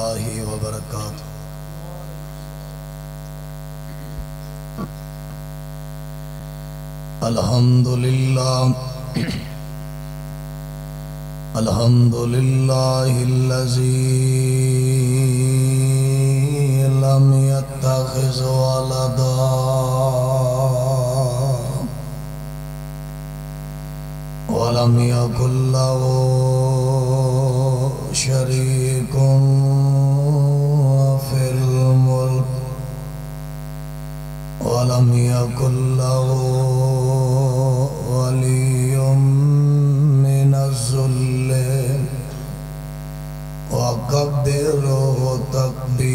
اللہ وبرکاتہ۔ الحمدللہ الذی لم يتخذ ولدا ولم يكن له شريك في الملك ولم يكن له ولي من الذل وكبره تكبيرا۔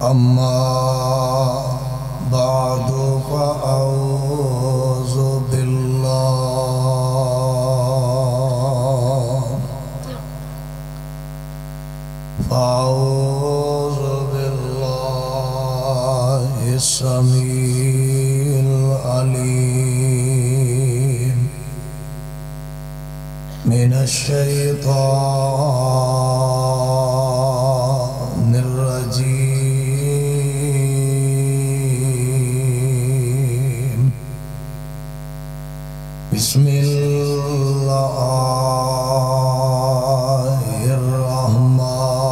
أما بعد فأعوذ بالله السميع العليم من الشيطان الرجيم۔ بسم الله الرحمن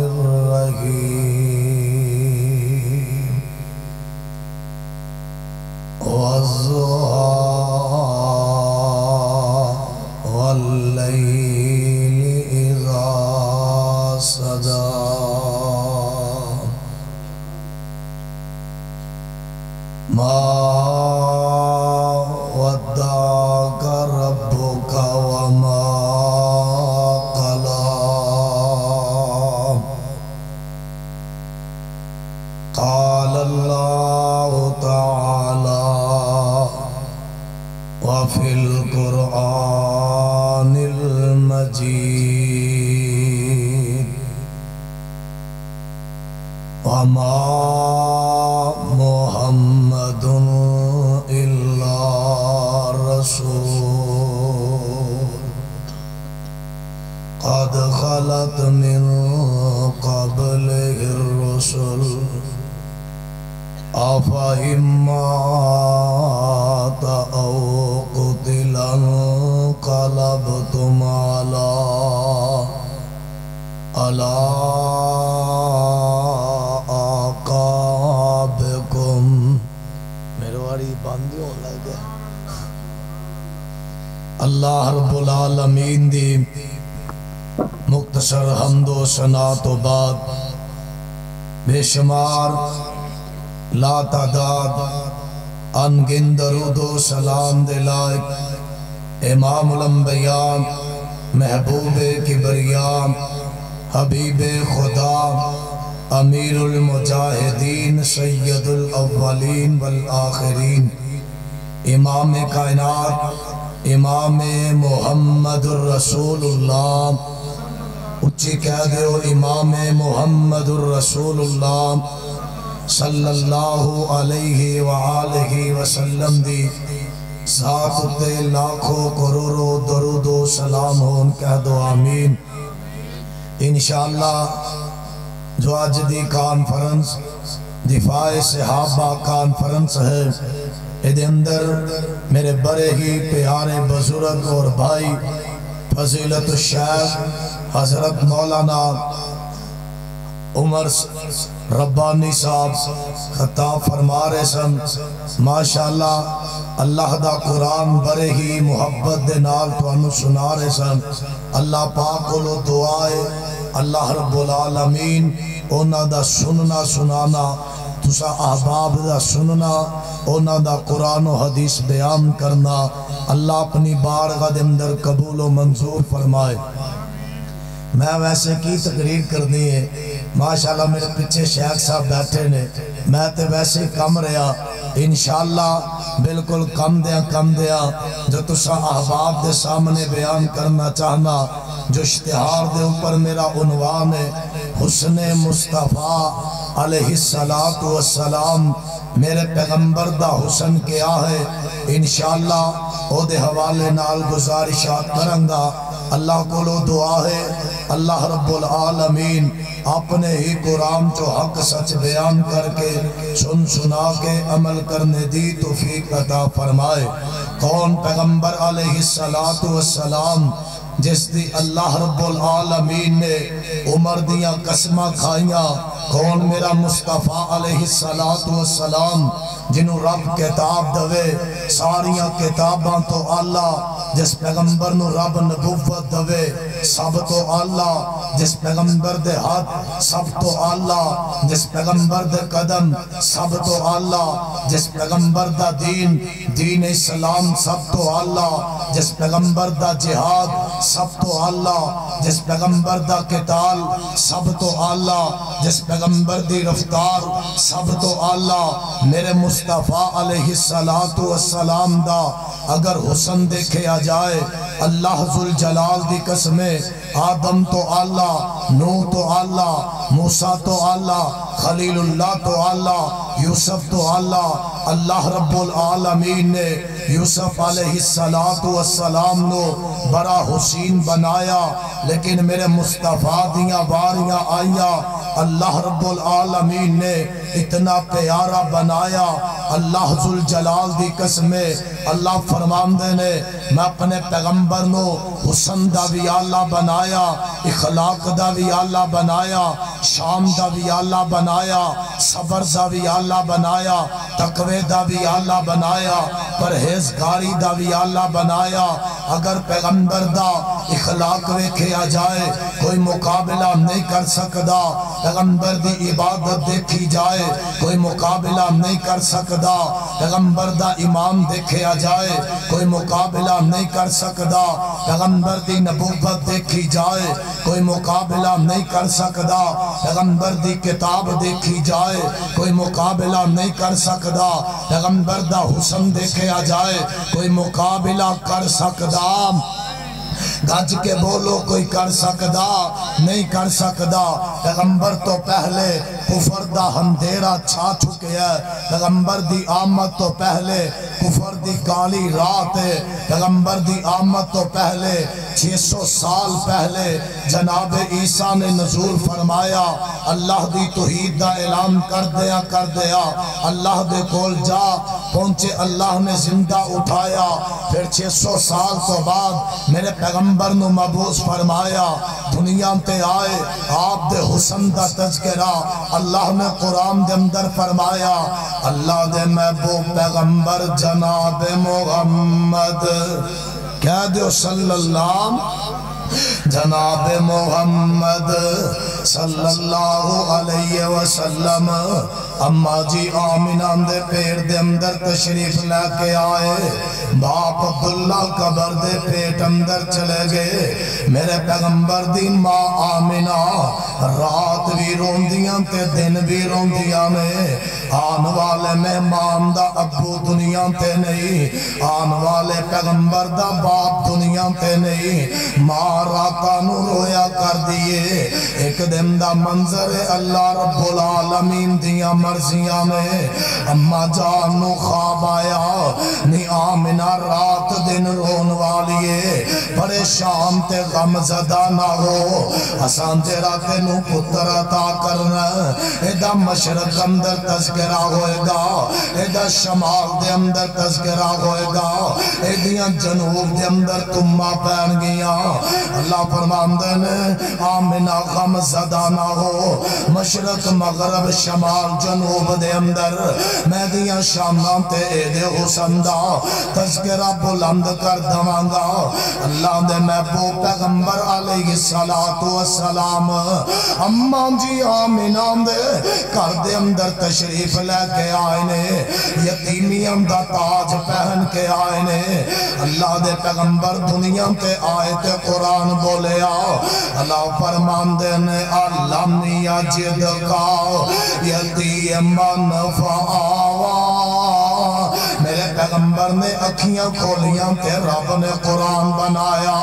الرحيم۔ والضحى والليل إذا سجى ما ودعك ربك وما قلى قال الله تعالى وفي القرآن المجيد وما محمد إلا رسول قد خلت من قبله الرسل أفإن مات أو قتل انقلبتم على أعقابكم۔ میرے والی باندھی ہون لگ گیا۔ اللہ رب العالمین دی مختصر حمد و ثنا تو بعد بے شمار لا تعداد انگن درود و سلام دے لائق امام الانبیاء محبوب کبریاء حبیب خدا امیر المجاہدین سید الاولین والآخرین امام کائنات امام محمد الرسول اللہ، اچھی کہہ دیو امام محمد الرسول اللہ صلی اللہ علیہ وآلہ وسلم دی ذات تے لاکھوں کروڑوں درود و سلام ہون، کہہ دو آمین۔ انشاءاللہ جو آج دی کانفرنس دفاع صحابہ کانفرنس ہے، ادھے اندر میرے بڑے ہی پیارے بزرگ اور بھائی فضیلت الشیخ حضرت مولانا عمر ربانی صاحب خطاب فرما رہے سن۔ ماشاءاللہ اللہ دا قرآن بڑے ہی محبت دے نال تو انو سنا رہے سن۔ اللہ پاک کو لو دعائے اللہ رب العالمین اونا دا سننا سنانا تسا احباب دا سننا اونا دا قرآن و حدیث بیان کرنا اللہ اپنی بارگاہ دے اندر قبول و منظور فرمائے۔ میں ویسے کی تقریر کرنی ہے، ماشاءاللہ میرے پیچھے شیخ صاحب بیٹھے نے، میں تے ویسے کم رہا انشاءاللہ بالکل کم دیا جو تسا احباب دے سامنے بیان کرنا چاہنا۔ جو اشتہار دے اوپر میرا عنوان ہے حسن مصطفیٰ علیہ السلام میرے پیغمبر دا حسن کیا ہے، انشاءاللہ او دے حوالے نال گزارشات کرنگا۔ اللہ کو لو دعا ہے اللہ رب العالمین اپنے ہی قرآن جو حق سچ بیان کر کے سنا کے عمل کرنے دی توفیق عطا فرمائے۔ کون پیغمبر علیہ السلام جس دی اللہ رب العالمین نے عمر دیاں قسمہ کھائیاں، کون میرا مصطفیٰ علیہ السلام جنہوں رب کتاب دوے، ساریاں کتاباں تو اللہ، جس پیغمبر نو رب نبوت دوے سب تو اللہ، جس پیغمبر دے ہاتھ سب تو اللہ، جس پیغمبر دے قدم سب تو اللہ، جس پیغمبر دا دین اسلام سب تو اللہ، جس پیغمبر دا جہاد سب تو اللہ، جس پیغمبر دا قتال سب تو اللہ، جس پیغمبر دی رفتار سب تو اللہ۔ میرے مصطفیٰ علیہ السلام دا اگر حسن دیکھے آ جائے، اللہ ذوالجلال دی قسمیں، آدم تو اللہ، نوح تو اللہ، موسیٰ تو اللہ، خلیل اللہ تو اللہ، یوسف تو اللہ۔ اللہ رب العالمین نے یوسف علیہ السلام نو بڑا حسین بنایا، لیکن میرے مصطفیٰ دیاں باریاں آئیاں، اللہ رب العالمین نے اتنا پیارا بنایا۔ اللہ ذوالجلال دی قسمیں، اللہ فرماندے نے میں اپنے پیغمبر نو حسن دا بھی اللہ بنایا، اخلاق دا بھی اللہ بنایا، شام دا بھی اللہ بنایا، صبر دا بھی اللہ بنایا، تقوی دا بھی اللہ بنایا، پرہیزگاری دا بھی اللہ بنایا۔ اگر پیغمبر دا اخلاق ویکھے آ جائے کوئی مقابلہ نہیں کر سکدا، پیغمبر دی عبادت دیکھی جائے کوئی مقابلہ نہیں کر سکدا، پیغمبر دا امام دیکھے آ جائے کوئی مقابلہ نہیں کر سکدا، پیغمبر دی نبوت دیکھی جائے کوئی مقابلہ نہیں کر سکدا، پیغمبر دی کتاب دیکھی جائے کوئی مقابلہ نہیں کر سکدا، پیغمبر دا حسن دیکھے آ جائے کوئی مقابلہ کر سکدا۔ گج کے بولو کوئی کر سکدا نہیں کر سکدا۔ پیغمبر تو پہلے کفر دا اندھیرا چھا چکے ہے، پیغمبر دی آمد تو پہلے کفر دی کالی رات ہے، پیغمبر دی آمد تو پہلے 600 سال پہلے جناب عیسیٰ نے نزول فرمایا، اللہ دی توحید دا اعلان کر دیا، اللہ دے کول جا پہنچے، اللہ نے زندہ اٹھایا، پھر 600 سال تو بعد میرے پیغمبر نو مبعوث فرمایا، دنیا تے آئے، آپ دے حسن دا تذکرہ اللہ نے قرآن دے اندر فرمایا، اللہ دے محبوب پیغمبر جناب محمد کہہ دیو صلی اللہ، جناب محمد صلی اللہ علیہ وسلم۔ اماں جی آمینہ دے پیر دے اندر تشریف لے کے آئے، باپ عبداللہ قبر دے پیٹ اندر چلے گئے، میرے پیغمبر دی ماں آمینہ رات بھی روندیاں تے دن بھی روندیاں نے، آن والے مہمان دا ابو دنیا تے نہیں، آن والے پیغمبر دا باپ دنیا تے نہیں، ماں راتا نو رویا کر دیئے۔ ایک دن دا منظر اللہ رب العالمین دیاں مرضیاں میں، اماں جانو خواب آیا، نی آمنہ رات دن رون والیے، پریشان تے غم زدہ نہ ہو، حسان تیرا تینو پتر عطا کرنا، ایدہ مشرق اندر تذکرہ ہوئے گا، ایدہ شمال دے اندر تذکرہ ہوئے گا، ایدیاں جنوب دے اندر تمہ پہن گیا۔ اللہ فرماندے نے آمنہ غم زدہ نہ ہو، مشرق مغرب شمال جنوب دے اندر میں دیاں شاماں تے ایدے حسن دا تذکرہ بلند کر دوانگا۔ اللہ دے محبوب پیغمبر علیہ السلام اماں جی آمینہ دے کر دے اندر تشریف لے کے آئے نے، یتیمیاں دا تاج پہن کے آئے نے، اللہ دے پیغمبر دنیا تے آئے تے قرآن بولیا، اللہ فرمان دے نے علم یجد کا یتیمن فآوا، میرے پیغمبر پیغمبر نے اکھیاں کھولیاں تے رب نے قرآن بنایا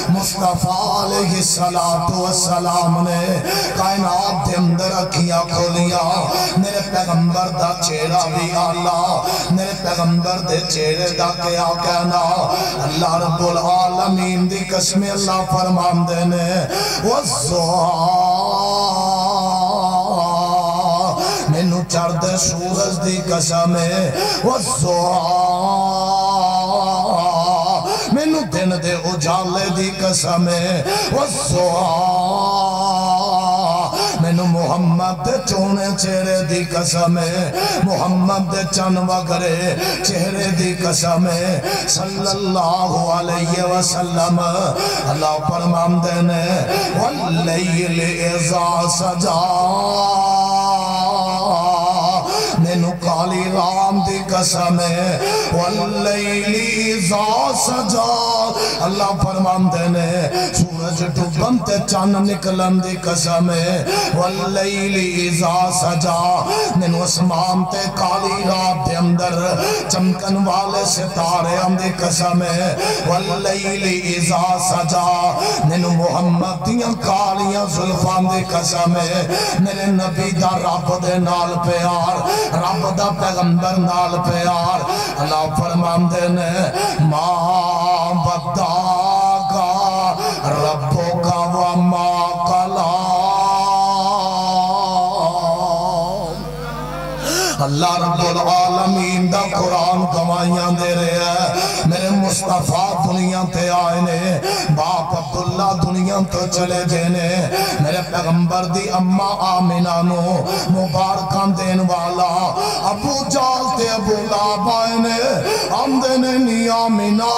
مصطفیٰ علیہ السلام نے کائنات دے اندر اکھیاں کھولیاں میرے پیغمبر دا چہرہ بھی آلہ میرے پیغمبر دے چہرے دا کیا کہنا اللہ رب العالمین دی قسم اللہ فرمان دینے والضحیٰ مینوں چڑھ دے سورج دی قسم والضحیٰ مینوں دن دے اجالے دی قسم والضحیٰ مینوں محمد دے چونے چہرے دی قسم محمد دے چن وگرے چہرے دی قسم صلی اللہ علیہ وسلم اللہ فرمان دینے واللیل اذا سجا مینوں کالی رام دی قسم واللیل اذا سجا اللہ فرمان دینے سورج ڈوبن تے چاند نکلن دی قسم واللیل اذا سجا مینوں اسمان تے کالی رات دے اندر چمکن والے ستارے دی قسم واللیل اذا سجا مینوں محمد دیاں کالیاں زلفاں دی قسم میرے نبی دا رب دے نال پیار رب دا پیغمبر نال پیار اللہ فرمان دینے ما بداغا ربو کا وما قلا اللہ رب العالمین دا قرآن گوائیاں دے رہے ہیں میرے مصطفیٰ دنیا تے آئے نے باپ عبداللہ دنیا تو چلے جینے میرے پیغمبر دی اممہ آمینہ نو مبارکان دین والا ابو جال تے ابو لاب آئے نے آمدنے نی آمینہ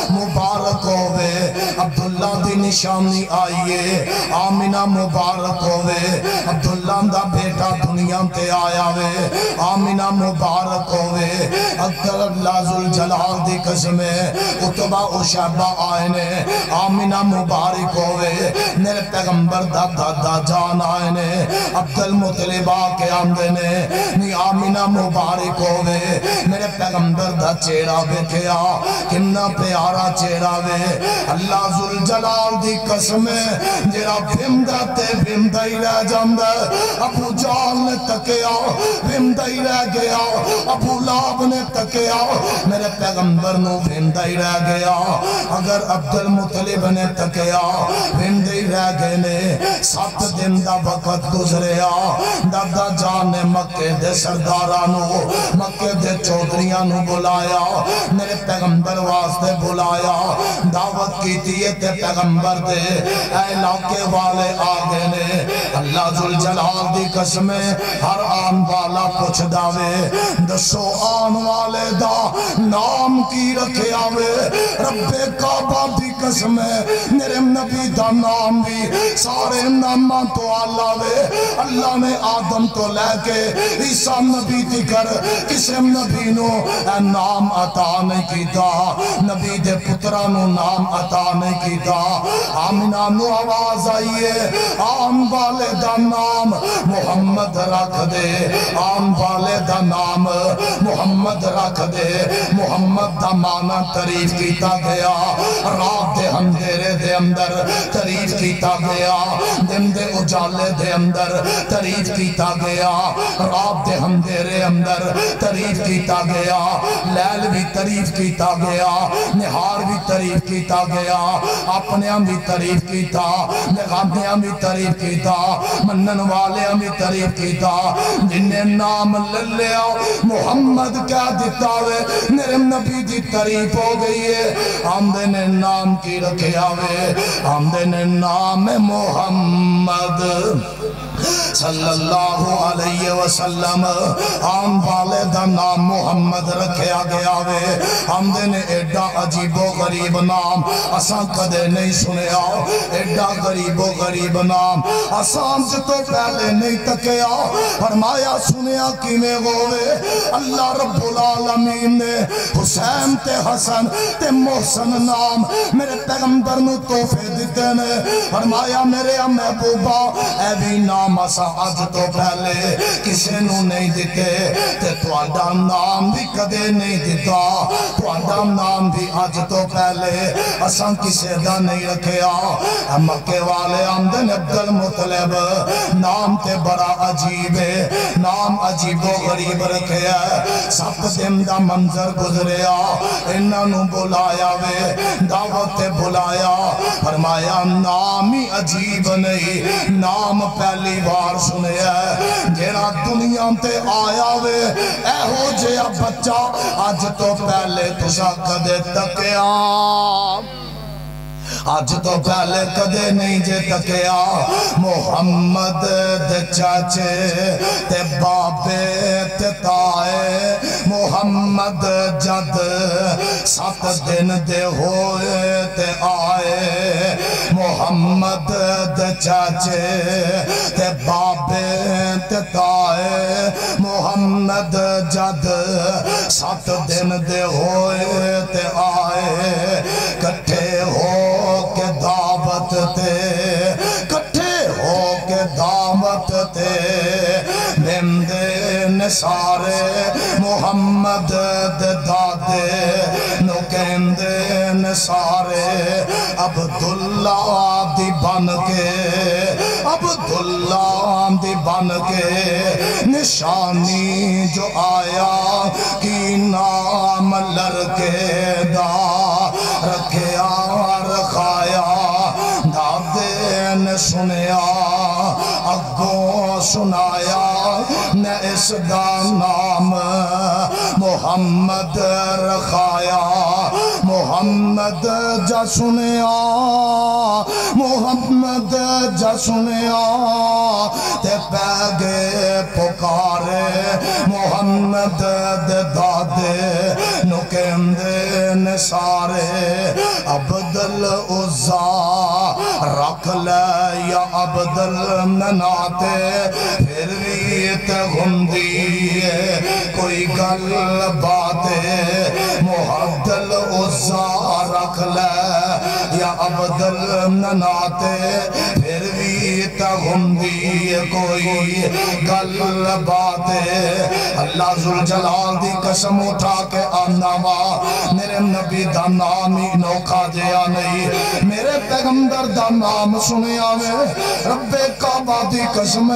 مبارک ہوئے عبداللہ دی نشانی آئیے آمینہ مبارک ہوئے عبداللہ دا بیٹا دنیا تے آیا وے آمینہ مبارک ہوئے اکتر اللہ ذوالجلال دی قسمیں اتبا و شہبہ آئے نے آمینہ مبارک ہوئے میرے پیغمبر دا دادا جان آئے نے عبدالمطلبہ کے آمدے نے نی آمینہ مبارک ہوئے میرے پیغمبر دا چہرہ بکھیا کنا پیارا چہرہ وے اللہ ذوالجلال دی قسمیں جیرا بھمدہ تے بھمدہ ہی رہ جاندہ ابو جال نے تکیا بھمدہ ہی رہ گیا ابو لاب نے تکیا میرے پیغمبر نو بھمدہ ہی رہ گیا اگر عبدالمطلب نے تکیا بھمدہ ہی رہ گئے نے 7 دن دا وقت گزریا دادا جان نے مکہ دے سردارانو مکہ دے چودریاں نو بلایا میرے پیغمبر واسطے بلایا دعوت کی تیئے تے پیغمبر دے اے علاقے والے آگے نے اللہ ذوالجلال دی قسمیں ہر آن والا پوچھ داوے دسو آن والے دا نام کی رکھے آوے رب کعبہ دی قسمیں میرے نبی دا نام بھی سارے نامہ تو اللہ وے اللہ نے آدم تو لے کے عیسیٰ نبی تکر کسے نبی نو نام عطا نہیں کیتا نبی دے پترانو نام عطا نہیں کیتا آمینہ نو آواز آئیے آن والے دا نام محمد رکھ دے آن والے دا نام محمد رکھ دے محمد دا معنی تعریف کیتا گیا رات دے اندھیرے دے اندر تعریف کیتا گیا دن دے اجالے دے اندر تعریف کیتا گیا رات دے اندھیرے اندر تعریف کیتا گیا لیل بھی تعریف کیتا گیا نہار بھی تعریف کیتا گیا اپنے ہم بھی تعریف کیتا نغامیاں بھی تعریف کیتا منن والے ہم بھی تعریف کیتا جنہیں نام للیا محمد کیا دیتا ہوئے میرے نبی دی تعریف ہو گئی ہے آمدے نے نام کی رکھے آوے آمدے نے نام محمد صلی اللہ علیہ وسلم آن والے دا نام محمد رکھیا گیا وے آمدے نے ایڈا عجیب و غریب نام اسان کدے نہیں سنیا ایڈا غریب و غریب نام اسان سے تو پہلے نہیں تکیا فرمایا سنیا کی میں ہوئے اللہ رب العالمین نے حسین تے حسن تے محسن نام میرے پیغمبر نو توفے دیتے نے فرمایا میرے محبوبہ اے بھی نام اسا آج تو پہلے کسے نو نہیں دیتے تے تو تہاڈا نام بھی کدے نہیں دیتا تہاڈا نام بھی اج تو پہلے اساں کسے دا نہیں رکھیا مکے والے آمدن عبد المطلب نام تے بڑا عجیب ہے نام عجیب و غریب رکھیا 7 دن دا منظر گزریا انہاں نو بلایا وے دعوت تے بلایا فرمایا نام ہی عجیب نہیں نام پہلی بار سنیا جیڑا دنیا تے آیا وے اے ہو جیا بچہ آج تو پہلے تسا کدے تکیا آج تو پہلے کدے نہیں جے تکیا محمد دے چاچے تے بابے تے تائے محمد جد 7 دن دے ہوئے تے آئے محمد دے چاچے تے بابے تے تائے محمد جد 7 دن دے ہوئے تے آئے کٹھے ہو کے دعوت تے کٹھے ہو کے دعوت تے بندے نسارے محمد دے دادے نو کہندے نسارے عبداللہ دی بن کے عبداللہ دی بن کے نشانی جو آیا کی نام لڑکے دا رکھیا رکھایا دادے نے سنیا اگوں سنایا نے اس دا نام محمد رکھایا محمد جا سنیا محمد جا سنیا تے پیگے پکارے محمد دے دادے نو کہندے نے سارے عبدالعزا رکھ لے یا عبدالمناتے پھر بھی تے گھندی کوئی گل باتے عبدالعزا رکھ لے یا عبدالمناتے پھر بھی تے گھندی کوئی گل باتے اللہ ذوالجلال دی قسم اٹھا کے آنا وا میرے نبی دا نام ہی نوکھا جیا نہیں میرے پیغمبر دا نام سنیا میں رب کعبہ دی قسم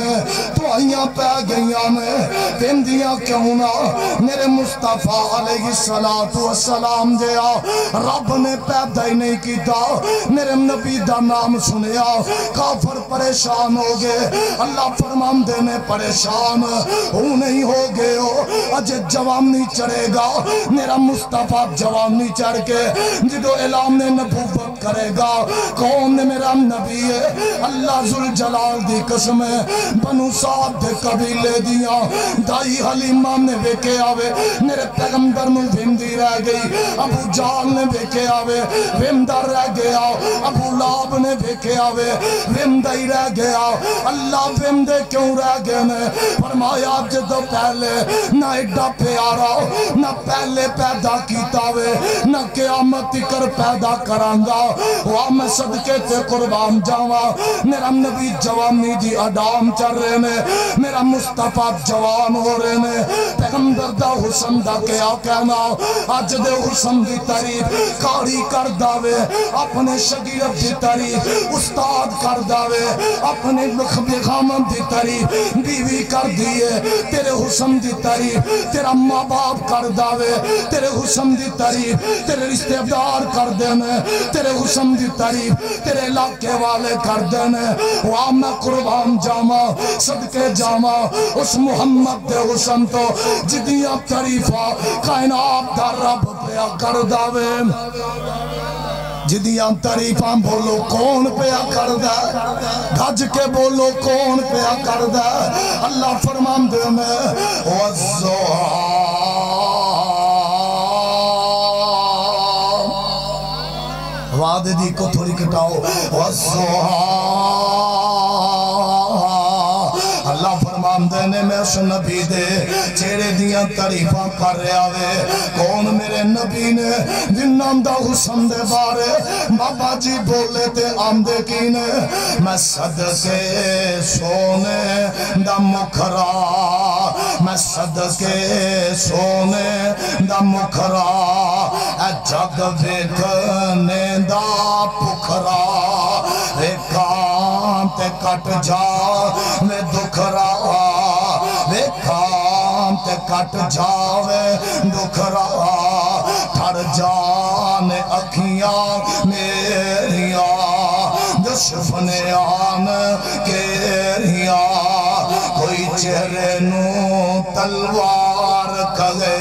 تو آئیاں پہ گئیاں میں پیندیاں کیوں نہ میرے مصطفیٰ علیہ السلام دیا رب نے پیدا ہی نہیں کیتا میرے نبی دا نام سنیا کافر پریشان ہو گئے اللہ فرمان دینے پریشان ہو نہیں ہو گئے ہو اج جوان نہیں چڑھے گا میرا مصطفیٰ جوان نہیں چڑھ کے جدو اعلان نے نبوت کرے گا کون میرا نبی ہے اللہ ذوالجلال دی قسم ہے بنو سعد دے قبیلے دیاں دائی حلیمہ نے ویکے آوے میرے پیغمبر میں ویندی رہ گئی ابو جال نے ویکے آوے ویندہ رہ گیا ابو لاب نے ویکے آوے ویندہ ہی رہ گیا اللہ ویندے کیوں رہ گئے نے فرمایا جدو پہلے نہ ایڈا پیارا نہ پہلے پیدا کیتا وے نہ قیامت کر پیدا کرانگا وہاں میں صدقے تے قربان جاوا میرا نبی جوانی دی اڈام چل رہے نے میرا مصطفیٰ جوان ہو رہے نے پیغمبر دا حسن دا کیا کہنا آج دے حسن دی تعریف کاری کر داوے اپنے شگیرت دی تعریف استاد کر داوے اپنے بخامن دی تعریف بیوی کر دیئے تیرے حسن دی تعریف تیرا ماں باپ کر داوے تیرے حسن دی تعریف تیرے رشتہ دار کر دینے تیرے حسن دی تعریف تیرے علاقے والے کر دینے وہاں میں قربان جاما صدقے جاما اس محمد دے حسن تو جدیاں تعریفہ کائنات دا رب پیا کر داوے جدیاں تعریفاں بولو کون پیا کر دا گھج کے بولو کون پیا کر دا اللہ فرمان دے میں وَالزُّحَا وعدے دی کو تھوڑی کٹاؤ وَالزُّحَا اللہ فرمان دینے میں اس نبی دے چہرے دیاں تعریفاں کر رہا وے کون میرے نبی نے جنہاں دا حسن دے بارے بابا جی بولے تے آمدے کی نے میں صدقے سونے دا مکھرا میں صدقے سونے دا مکھرا اے جگ ویکھنے دا پکھرا ویکھاں تے کٹ جا میں دکھرا ویکھاں تے کٹ جاوے دکھرا ٹھر جانے اکھیاں میریاں دشمنے آن کیریاں کوئی چہرے نو تلوار کھوے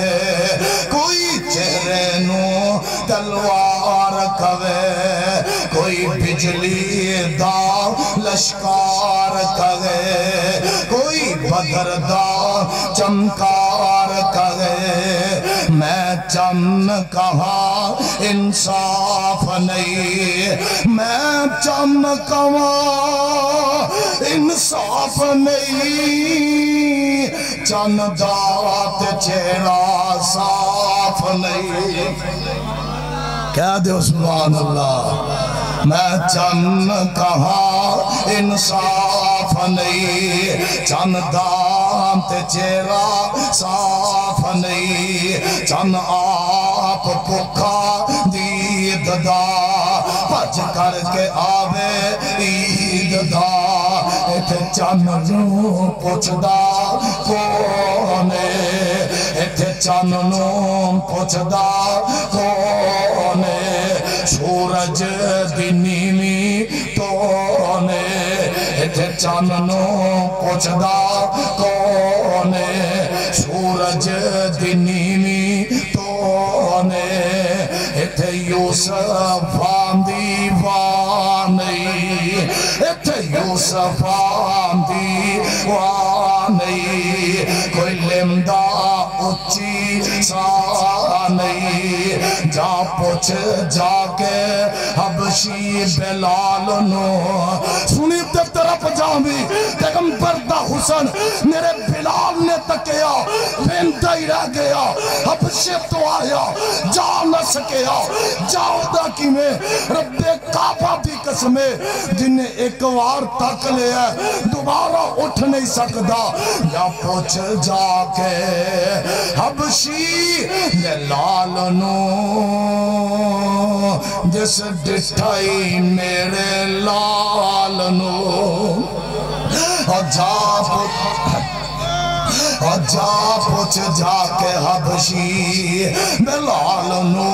کوئی چہرے نو تلوار کھوے کوئی بجلی دا لشکار کھوے کوئی بدر دا چمکار کھوے میں چم کہاں انصاف نہیں میں چم کہاں انصاف نہیں چندات چہرہ صاف نہیں کہہ دے سبحان اللہ میں چم کہاں انصاف نہیں چندات چہرہ صاف نہیں چند آپ پکھا دید دا پچ کر کے آوے عید دا ایتھے چاننوں پوچھدا کونے ایتھے چاننوں پوچھدا کونے سورج دی نیمی تونے ایتھے چاننوں پوچھدا کونے سورج دی نیمی تونے ایتھے یوسف آندی وانی ایتھے یوسف آندی وانی کوئی لمدہ اچھی سا نہیں جا پوچھ جا کے حبشی بلال نو سنی تے طرف جامی پیغمبر دا حسن میرے بلال نے تکیا پینٹا ہی رہ گیا حبشی تو آیا جا نہ سکیا جاؤ دا کی میں رب کعبہ دی قسمیں جنہیں ایک وار تک لے ہے دوبارہ اٹھ نہیں سکتا یا پوچھ جا کے حبشی بلال نو جس ڈٹھائی میرے لال نو جا پوچھ جا کے حبشی بلال نو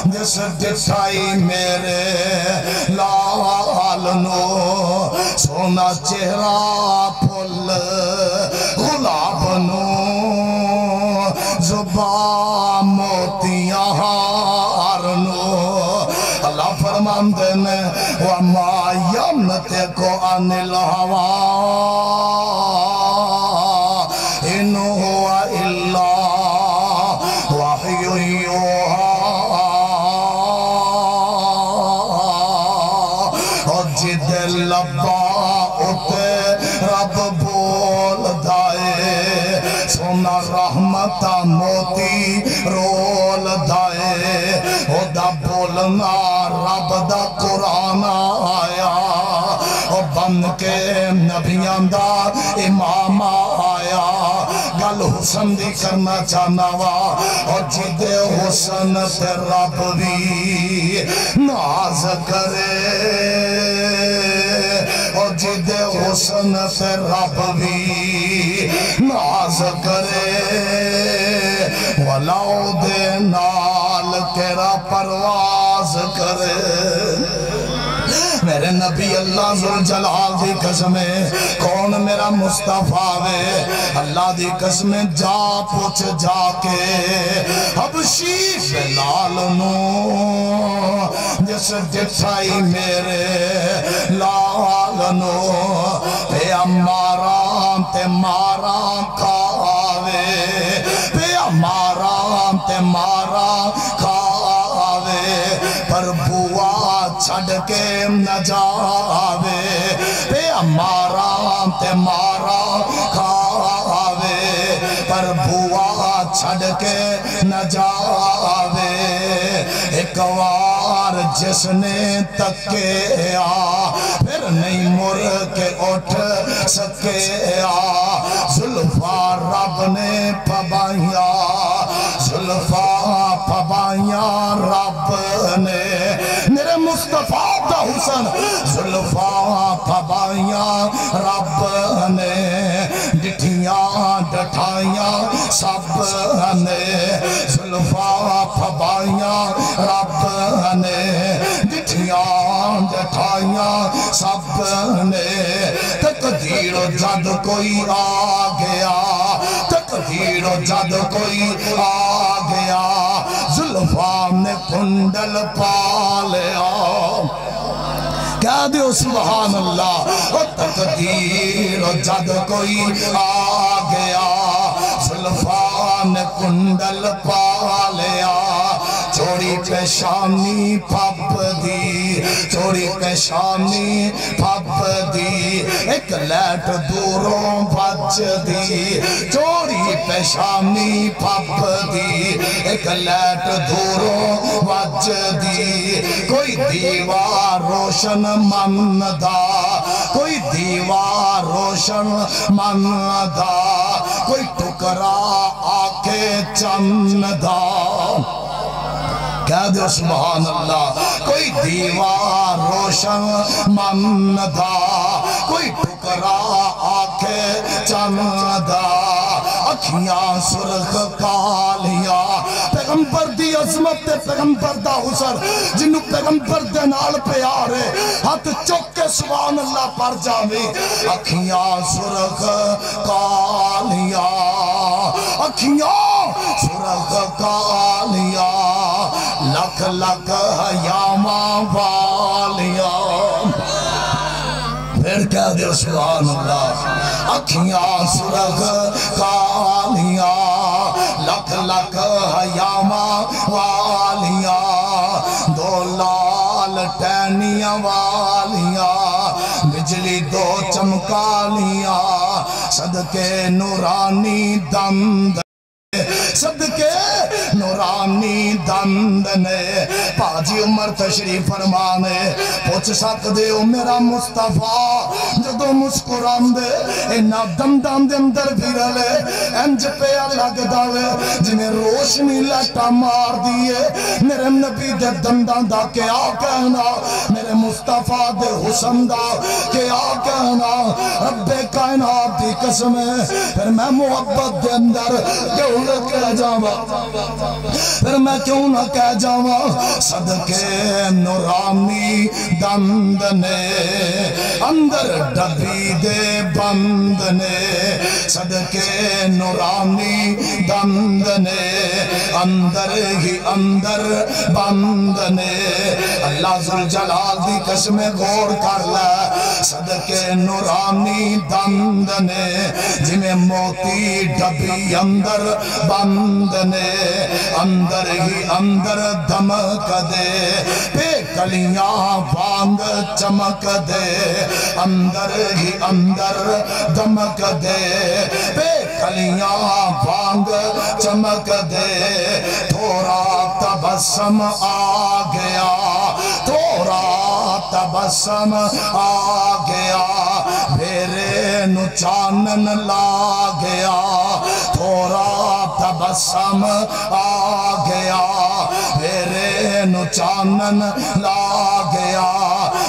جس ڈٹھائی میرے لال نو سونا چہرہ پھل غلاب نو زبان موتیاں ہار نو اللہ فرماندے نے وَمَا يَمْتِقُ عَنِ الْهَوَىٰ إِنْ هُوَ إِلَّا وَحْيٌ يُوحَىٰ اور جد لبا اٹھے رب بول دائے سونا رحمت موتی رول دائے او دا بولنا رب دا قرآن آیا او بن کے نبیان دا امام آیا گل حسن دی کرنا چاہنا وا اور جد حسن تے رب بھی ناز کرے اور جد حسن تے رب بھی ناز کرے ولاؤ دے نال کیرا پرواز کرے میرے نبی اللہ ذوالجلال دی قسمیں کون میرا مصطفیٰ وے اللہ دی قسمیں جا پوچھ جا کے حبشی بلال نو جس ڈٹھائی میرے لال نو پہ امارام تے مارام کھاوے پہ امارام تے مارام کھاوے پر بوا چھڑ کے نہ جاوے پہ مارا تے مارا بھوا چھڑ کے نہ جاوے ایک وار جس نے تکیا پھر نہیں مر کے اٹھ سکیا زلفا رب نے پبائیاں زلفا پبائیاں رب نے میرے مصطفیٰ دا حسن زلفا پبائیاں رب نے ڈٹھیاں ڈٹھائیاں سب نے زلفا پبائیاں رب نے ڈٹھیاں ڈٹھائیاں سب نے تقدیر جد کوئی آ گیا تقدیر جد کوئی آ گیا زلفا نے کنڈل پا لیا کہہ دیو سبحان اللہ تقدیر جد کوئی آ گیا زلفا نے کنڈل پا لیا چوڑی پیشانی پھپ دی چوڑی پیشانی پھپ دی ایک لیٹ دوروں بچ دی چوڑی پیشانی پھپ دی ایک لیٹ دوروں بچ دی کوئی دیوار روشن من دا کوئی دیوار روشن من دا کوئی ٹکرا آکے چند دا کہہ دو سبحان اللہ کوئی دیوار روشن من دا کوئی ٹکرا آکے چند دا اکھیاں سرخ کالیاں پیغمبر دی عظمت پیغمبر دا حسن جنہوں پیغمبر دے نال پیارے ہاتھ چک کے سبحان اللہ پر جاوے اکھیاں سرخ کالیاں اکھیاں سرخ کالیاں لکھ لکھ حیاماں والیاں پھر کہہ دے سبحان اللہ اکھیاں سرخ کالیاں لکھ لکھ حیاماں والیاں دو لال ٹینیاں والیاں بجلی دو چمکالیاں صدقے نورانی دند صدقے نورانی دند نے پاجی عمر تشریف فرمانے پوچھ سکتے ہو میرا مصطفیٰ جدو مسکران دے اینا دندان دے اندر بھی رلے انج پہ الگ داوے جنہیں روشنی لٹا مار دیئے میرے نبی دے دندان دا کیا کہنا میرے مصطفیٰ دے حسن دا کیا کہنا رب کائنات دی قسم ہے پھر میں محبت دے اندر کیوں نہ کہہ جاوا پھر میں کیوں نہ کہہ جاوا صدقے نورانی دند نے اندر ڈبی دے بند نے صدقے نورانی دند نے اندر ہی اندر بند نے اللہ ذوالجلال دی قسم غور کر لے صدقے نورانی دند نے جنہیں موتی ڈبی اندر بند نے اندر ہی اندر دمک دے پہ کلیاں وانگ چمک دے اندر ہی اندر دمک دے پہ کلیاں وانگ چمک دے تھوڑا تبسم آ گیا تھوڑا تبسم آ گیا میرے نو چانن لا گیا تھوڑا تبسم آ گیا میرے نو چانن لا گیا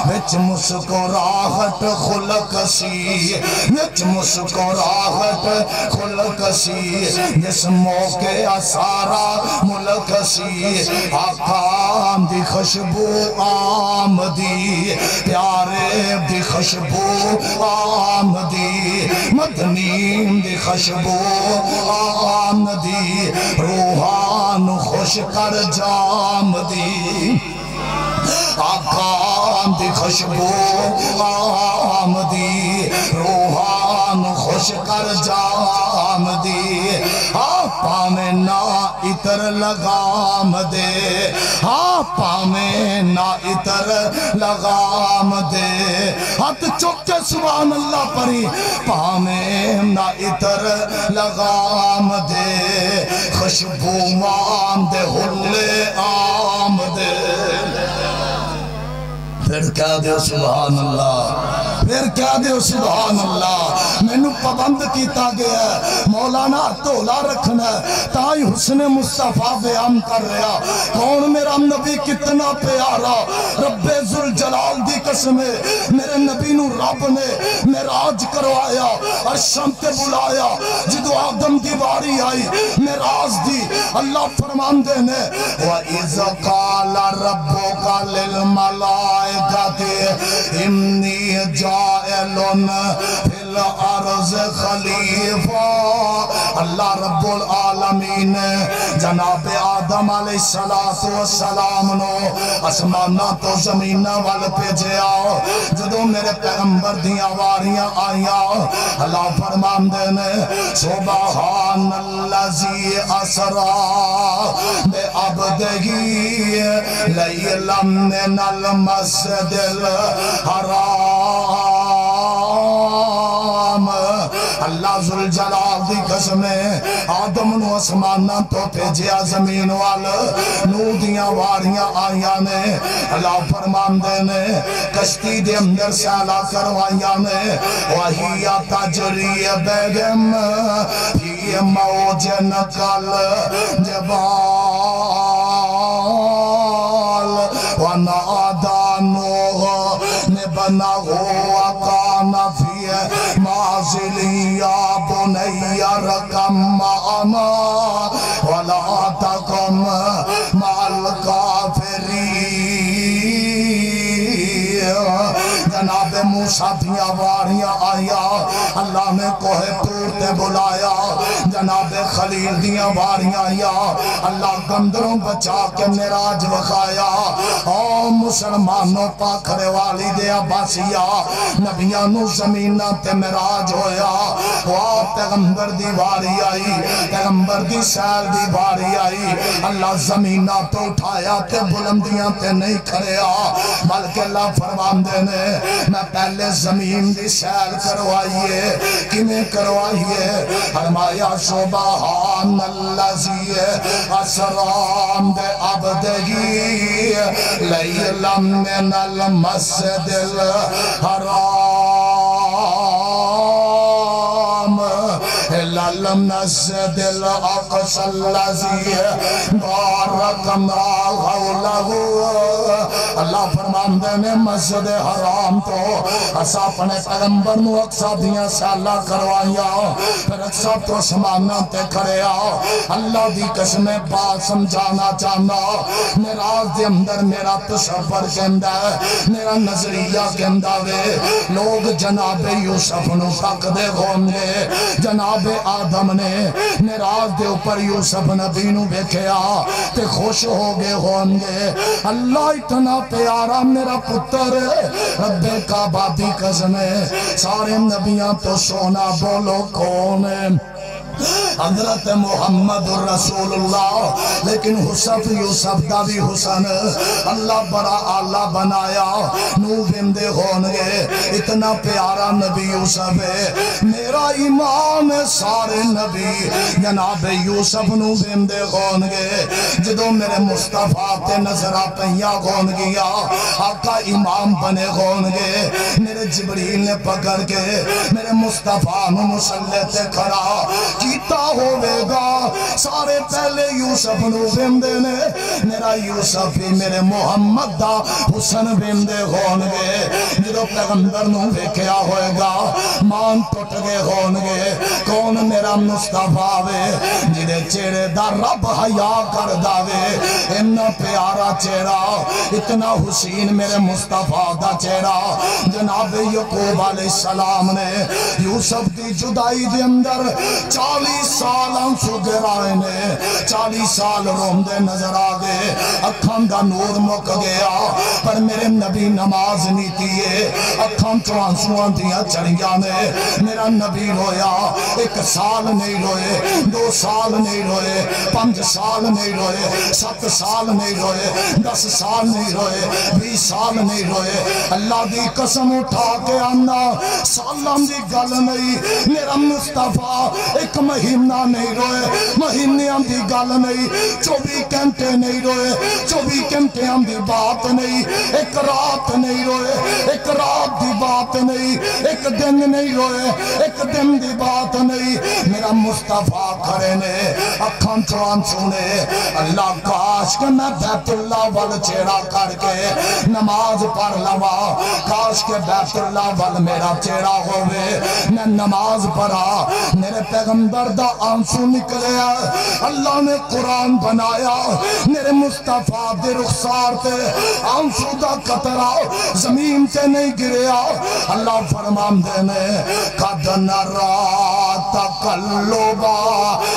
وچ مسکراہٹ خلق سی وچ مسکراہٹ خلق سی جس موقع سارا ملک سی آقام دی خوشبو آمدی پیارے دی خوشبو آمدی مدنیم دی خوشبو آمدی روحان خوش کر جام دی آقام دی خوشبو آمدی روحان خوش کر جام دی پاویں نہ اتر لگام دے ہاں پامیں نہ اتر لگام دے ہاتھ چک کے سبحان اللہ پڑھی پامیں نہ اتر لگام دے خوشبو ماند حلے عام دے پھر کہہ دے سبحان اللہ پھر کہہ دے سبحان اللہ میں نو پابند کیتا گیا ہے مولانا تولا رکھنا ہے تائی حسن مصطفیٰ بیان کر رہا کون میرا نبی کتنا پیارا رب ذوالجلال دی قسم ہے میرے نبی نو رب نے معراج کروایا عرشاں تے بلایا جدو آدم دی باری آئی معراج دی اللہ فرمان دینے وَإِذَا قَالَ رَبُّكَ لِلْمَلَائِكَةِ إِنِّي جَائِلٌ فِي الْأَرْضِ خَلِيفَةً اللہ رب العالمین جناب آدم علیہ السلام نو اسمانہ تو زمینہ وال پیجے آؤ جدو میرے پیغمبر دیاں واریاں آئیاں اللہ فرمان دینے سبحان اللذی اسرا بے عبدہی لیلا من المسجد الحرام اللہ ذوالجلال دی قسم آدم نو اسمانہ تو پیجیا زمین وال نو دیاں واریاں آئیاں نے اللہ فرمان دینے کشتی دے اندر سیلا کروائیاں نے وَهِيَ تَجْرِي بِهِمْ فِي مَوْجٍ كَالْجِبَالِ وَنَادَى نُوحٌ ابْنَهُ وَكَانَ فِي مَعْزِلٍ يَا بُنَيَّ ارْكَب مَّعَنَا وَلَا تَكُن مَّعَ الْكَافِرِينَ جناب موسیٰ دیاں واریاں آیا اللہ نے کوہ طور تے بلایا جناب خلیل دیاں واریاں آیا اللہ گندروں بچا کے معراج وکھایا او مسلمانوں پاکھرے والی دے عباسیہ نبیانوں زمینہ تے معراج ہویا وہ پیغمبر دی واری آئی پیغمبر دی سیل دی واری آئی اللہ زمینہ تو اٹھایا تے بلندیاں تے نہیں کھڑیا بلکہ اللہ فرمان دینے میں پہلے زمین دی سیل کروائیے کمیں کروائیے فرمایا سبحان اللذی اسرا بعبدہی لیلا من المسجد الحرام المسجد الاقصى الذي باركنا حوله اللہ فرمان دے میں مسجد حرام تو اسا اپنے پیغمبر نو اقصا دیاں سالہ کروائیاں پھر اقصا تو سمانا تے کھڑیا اللہ دی قسم بات سمجھانا چاہنا معراج دے اندر میرا تصور کہندا ہے میرا نظریہ کہندا وے لوگ جناب یوسف نو تک دے گھومنے جناب آدم نے معراج دے اوپر یوسف نبی نو بیکھیا تے خوش ہو گئے ہونگے اللہ اتنا پیارا میرا پتر رب کعبہ دی قسم سارے نبیاں تو سونا بولو کون ہے حضرت محمد رسول اللہ لیکن حسف یوسف دا بھی حسن اللہ بڑا آلہ بنایا نو بندے ہونگے اتنا پیارا نبی یوسف ہے میرا ایمان سارے نبی جناب یوسف نو بندے ہونگے جدو میرے مصطفیٰ تے نظرہ پہیا ہونگیا آقا امام بنے ہونگے میرے جبریل نے پکڑ کے میرے مصطفیٰ نو مسلح تے کھڑا کیتا ہوئے گا سارے پہلے یوسف نو بندے نے میرا یوسف ہی میرے محمد دا حسن بندے ہونگے جدو پیغمبر نو بیکیا ہوئے گا مان ٹوٹ گئے ہونگے کون میرا مصطفیٰ وے جدے چہرے دا رب حیا کر داوے اتنا پیارا چہرہ اتنا حسین میرے مصطفیٰ دا چہرہ جناب یعقوب علیہ السلام نے یوسف دی جدائی دے اندر 40 سالاں سگرائے نے 40 سال روندے نظر آ گئے اکھاں دا نور مک گیا پر میرے نبی نماز نہیں کیے اکھاں چوں آنسواں دیاں چڑھیاں نے میرا نبی رویا 1 سال نہیں روئے 2 سال نہیں روئے 5 سال نہیں روئے 7 سال نہیں روئے 10 سال نہیں روئے 20 سال نہیں روئے اللہ دی قسم اٹھا کے آنا سالم دی گل نہیں میرا مصطفیٰ 1 مہینہ نہیں روئے مہینیاں دی گل نہیں 24 گھنٹے نہیں روئے 24 گھنٹیاں دی بات نہیں 1 رات نہیں روئے 1 رات دی بات نہیں 1 دن نہیں روئے 1 دن دی بات نہیں میرا مصطفیٰ کھڑے نے اکھاں چوان سنے اللہ کاش کہ میں بیت اللہ وال چہرہ کر کے نماز پڑھ لوا کاش کہ بیت اللہ وال میرا چہرہ ہوئے میں نماز پڑھا میرے پیغمبر دا آنسو نکلے اللہ نے قرآن بنایا میرے مصطفیٰ دے رخسار تے آنسو دا قطرہ زمین تے نہیں گریا اللہ فرمان دینے قد نرا تقلبا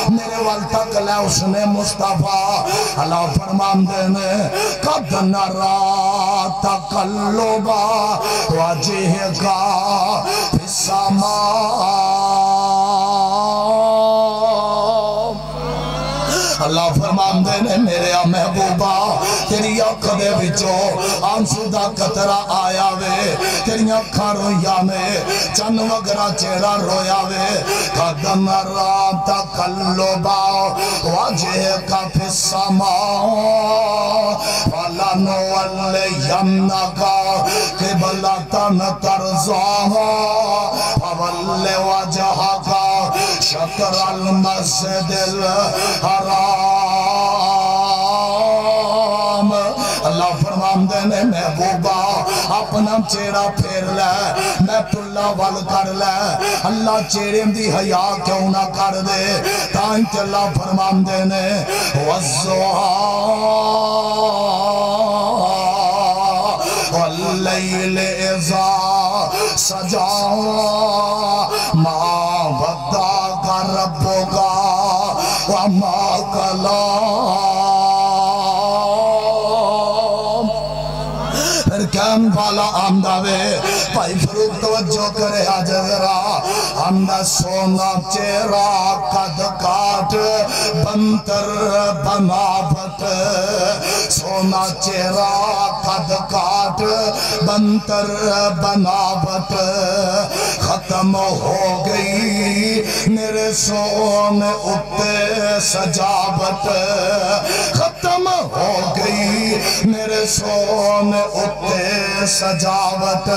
میرے وال تک لے اس نے مصطفیٰ اللہ فرمان دینے قد نرا تقلبا وجہ کا فی السماء اللہ فرمان دینے میرے محبوبہ تیری آنکھ دے وچوں آنسو دا قطرہ آیا وے تیری آنکھاں رویا میں چن وگرہ چہرہ رویا وے قد نرا تقلبا وجہک فی السماء فلنولینک قبلۃ ترضاها فول وجہک شطر المسجد الحرام اللہ فرمان دینے محبوبہ اپنا چہرہ پھیر لے بیت اللہ وال کر لے اللہ چہرے دی حیا کیوں نہ کر دے تانچ اللہ فرمان دینے والضحیٰ واللیل اذا سجا ما ودعک ربک وما قلی پھر کہن والا آمدہ وے بھائی فروغ توجہ کرے آج ذرا آمدہ سونا چہرہ قد کاٹ بنتر بنابت سونا چہرہ قد کاٹ بنتر بنابت ختم ہو گئی میرے سونے اتے سجاوت ختم ہو گئی میرے سونے اتے سجاوت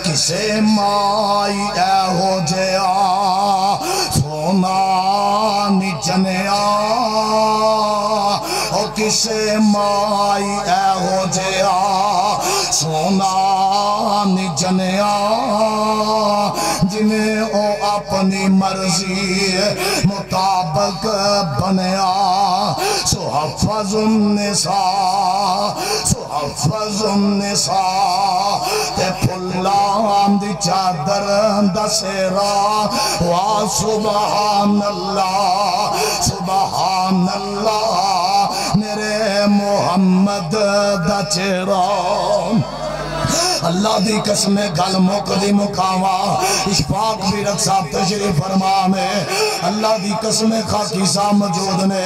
کسے مائی اے ہو جیا سونا نی جنیا او کسے مائی اے ہو جیا سونا نی جنیا جنہیں او اپنی مرضی مطابق بنیا سحفظ النساء سحفظ النساء تے پھلام دی چادر دسیرا وا سبحان اللہ میرے محمد دا چہرہ اللہ دی قسم گل مک دی مقامہ اشفاق بھی رکھ صاحب تشریف فرما میں اللہ دی قسم خاکی صاحب موجود نے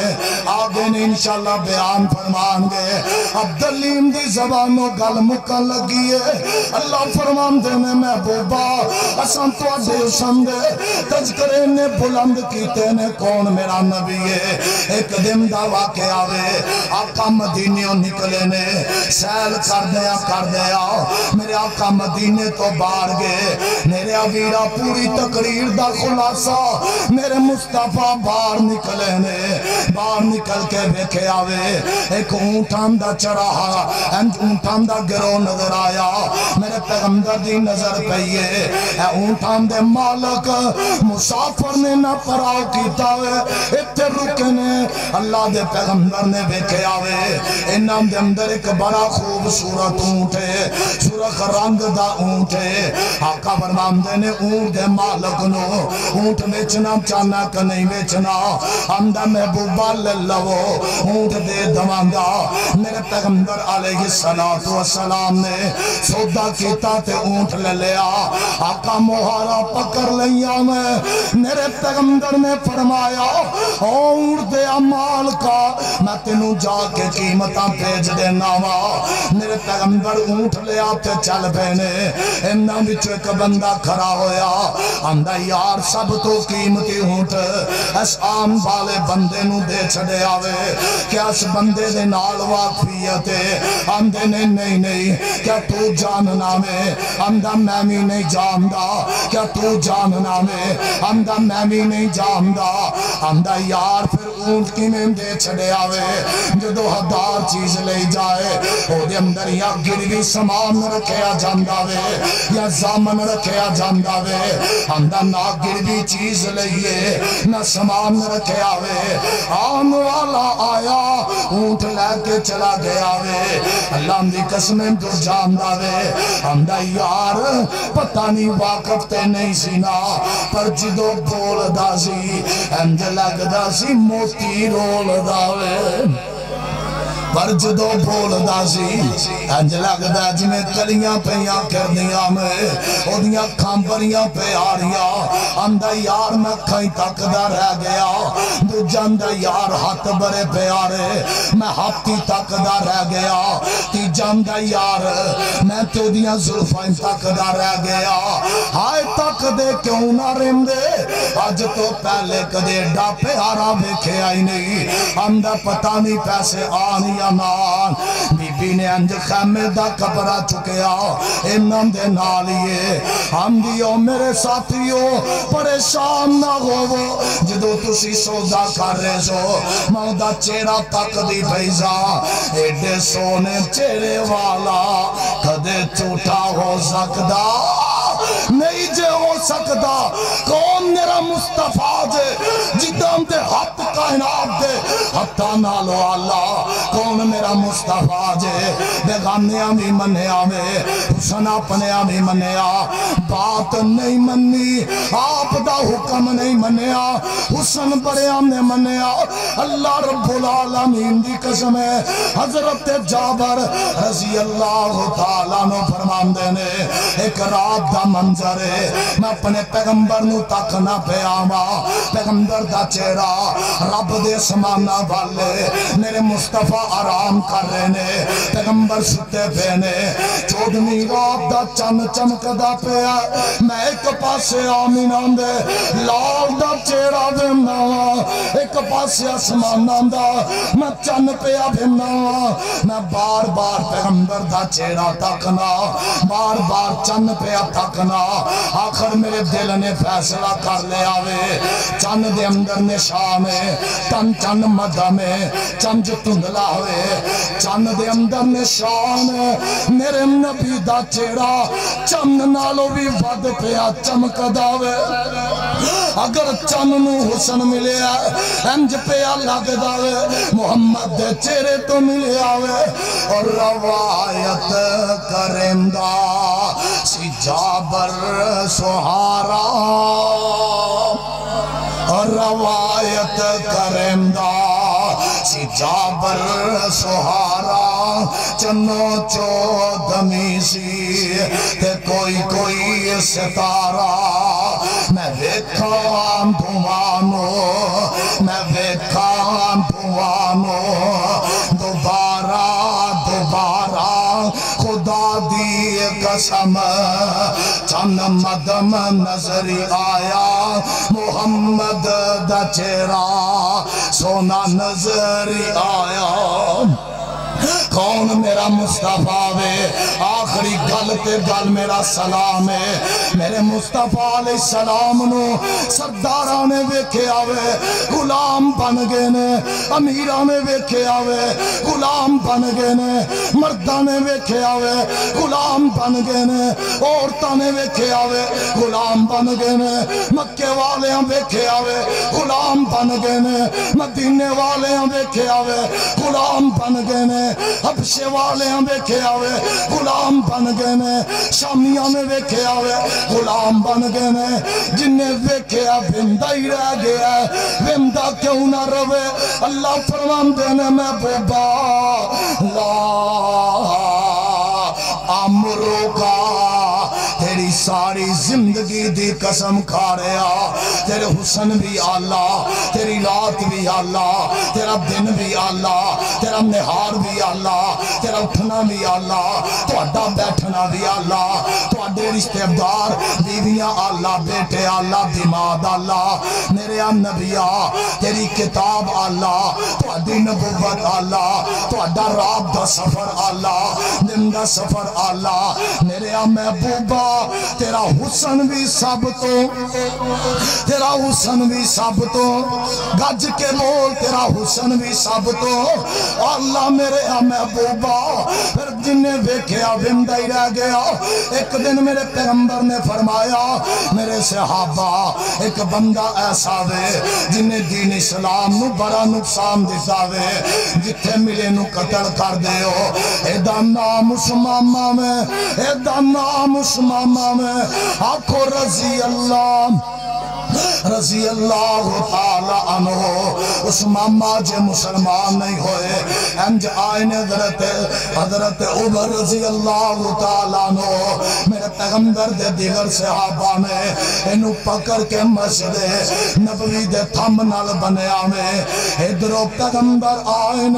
آگے نے انشاءاللہ بیان فرمان گے اب دلیم دی زبانوں گل مکن لگی ہے اللہ فرمان دینے محبوبہ اسان تو آدھے اسان دے تذکرے نے بلند کیتے نے کون میرا نبی ہے ایک دن دا واقع آوے آقا مدینیوں نکلے نے سیل کر دیا میرے آقا مدینے تو باہر گئے میرے آویرہ پوری تقریر دا خلاصہ میرے مصطفیٰ باہر نکلے نے باہر نکل کے بیکھے آوے ایک اونٹان دا چراہا اونٹان دا گرو نظر آیا میرے پیغمبر دی نظر پہیے اے اونٹان دے مالک مسافر نے نہ پراؤ کیتا ہے اتھے رکنے اللہ دے پیغمبر نے ویکھے آوے انہاں دے اندر ایک بڑا خوبصورت اونٹ ہے سرخ رنگ دا اونٹ ہے آقا فرماندے نے اونٹ دے مالک نو اونٹ بیچنا چاہنا کہ نہیں بیچنا آمدہ محبوبہ لے لو اونٹ دے دمانگا میرے پیغمبر علیہ السلام نے سودا کیتا تے اونٹ لے لیا آقا مہارا پکر لیا میرے پیغمبر نے فرمایا اونٹ دے امال کا میں تینوں جا کے قیمتاں بھیج دینا وا میرے پیغمبر اونٹ لیا تے چل پینے انہاں وچوں ایک بندہ کھڑا ہویا آندا یار سب تو قیمتی اونٹ اس عام والے بندے نو دے چھڑے آوے کیا اس بندے دے نال واقفیت ہے آندے نے نہیں کیا تو جاننا میں آندہ میں بھی نہیں جاندا کیا تو جاننا میں آندہ میں بھی نہیں جاندا آندہ یار پھر اونٹ کی میں دے چھڑے آوے جدو ہدار چیز لے جائے او دے اندر یا گروی سامان رکھیا جاندا وے یا زامن رکھیا جاندا وے آندہ نہ گروی چیز لئیے نہ سامان رکھیا وے آن والا آیا اونٹ لے کے چلا گیا وے اللہ دی قسمیں تو جاندا وے آندہ یار پتہ نہیں واقف تے نہیں سینا پر جدو بول دا سی انج لگ دا سی موتی رول دا وے پر جدو بول دا سی انج لگ دا جی میں کلیاں پیاں کر دیا میں او دیاں کھامبریاں پہ آریاں اندہ یار میں کھائی تک دا رہ گیا دو جاندہ یار ہاتھ برے پہ آرے میں ہاتھی تک دا رہ گیا تی جاندہ یار میں تو دیاں ظلفائیں تک دا رہ گیا ہائے تک دے کیوں نہ رم دے آج تو پہلے کدے ڈا پہ آرہ بکھے آئی نہیں اندہ پتہ نہیں پیسے آنی مان بی بی نے انج خیمے دا کپڑا چکیا انہم دے نالیے ہم دیو میرے ساتھیو پریشان نہ ہو جدو تسی سودا کر رہے سو مودا چیرا تک دی بھیزا ایڈے سونے چیرے والا کدے چھوٹا ہو سکدا نہیں جے ہو سکدا کون میرا مصطفیٰ جے جدام دے حد کائنات دے حتیٰ نالو اللہ کون میرا مصطفیٰ جے بیغانیاں بھی منیا میں حسن اپنیاں بھی منیا بات نہیں منی آپ دا حکم نہیں منیا حسن بڑیاں نے منیا اللہ رب العالمین دی قسم ہے حضرت جابر رضی اللہ تعالیٰ نو فرمان دینے ایک رات دا منظر ہے میں اپنے پیغمبر نو تک نہ پہ آما پیغمبر دا چہرہ رب دے سمانا والے میرے مصطفیٰ آرام کر رہے نے پیغمبر ستے پینے چودنی رات دا چم چمک دا پہ آئے میں ایک پاسے آمین آندے لال دا چہرہ بھیمنا ایک پاسے آسمان آندہ میں چن پہ بھیمنا میں بار بار پیغمبر دا چہرہ تکنا بار بار چن پہ تکنا آخر میرے دل نے فیصلہ کر لے آوے چند دے اندر نشان ہے تن چند مدہ میں چند جو تندلا ہوئے چند دے اندر نشان ہے میرے نبی دا چہرہ چند نالو بھی ود پیا چمک داوے اگر چند نو حسن ملے انج پیا لگ داوے محمد دے چہرے تو ملے آوے اور روایت کرندہ سی جابر سہارا اور روایت کرندہ سی جابر سہارا چنو چودمی سی تے کوئی ستارہ میں ویکھاں دھوانو میں ویکھاں دھوانو دوبارہ خدا دی قسم چند مدم نظری آیا محمد دا چہرہ سونا نظری آیا کون میرا مصطفیٰ وے آخری گل تے گل میرا سلام ہے میرے مصطفیٰ علیہ السلام نو سرداراں نے ویکھے آوے غلام بن گئے نے امیراں نے ویکھے آوے غلام بن گئے نے مرداں نے ویکھے آوے غلام بن گئے نے عورتاں نے ویکھے آوے غلام بن گئے نے مکے والیاں ویکھے آوے غلام بن گئے نے مدینے والیاں ویکھے آوے غلام بن گئے نے حبشے والیاں ویکھے آوے غلام بن گئے نے شامیاں نے ویکھے آوے غلام بن گئے نے جنہیں ویکھے آ بندہ ہی رہ گیا بندہ کیوں نہ روے اللہ فرمان دینے میں بوبا لا امرو کا تیری ساری زندگی دی قسم کھا رہا تیرے حسن بھی اللہ تیری رات بھی اللہ تیرا دن بھی اللہ تیرا نہار بھی اللہ تیرا اٹھنا بھی اللہ تہاڈا بیٹھنا بھی اللہ تہاڈے رشتے دار بیویاں اللہ بیٹے اللہ دماد اللہ میرے نبیا تیری کتاب اللہ تہاڈی نبوت اللہ تہاڈا رات دا سفر اللہ دن دا سفر اللہ میرے محبوبہ تیرا حسن بھی سب تو تیرا حسن بھی سب تو گج کے بول تیرا حسن بھی سب تو اللہ میرے محبوبہ پھر جنہیں ویکھیا بندہ ہی رہ گیا ایک دن میرے پیغمبر نے فرمایا میرے صحابہ ایک بندہ ایسا وے جنہیں دین اسلام نو بڑا نقصان دیتا وے جتھے ملے نو قتل کر دے ہو ایدہ نام اس ماما میں ایدہ نام اس ماما میں آنکھو رضی تعالی عنہ اس ماما جے مسلمان نہیں ہوئے انج آئین حضرت عمر رضی اللہ تعالی عنہ میرے پیغمبر دے دیگر صحابہ نے انہوں پکر کے مسجد نبوی دے تھم نال بنیا میں ادھروں پیغمبر آئین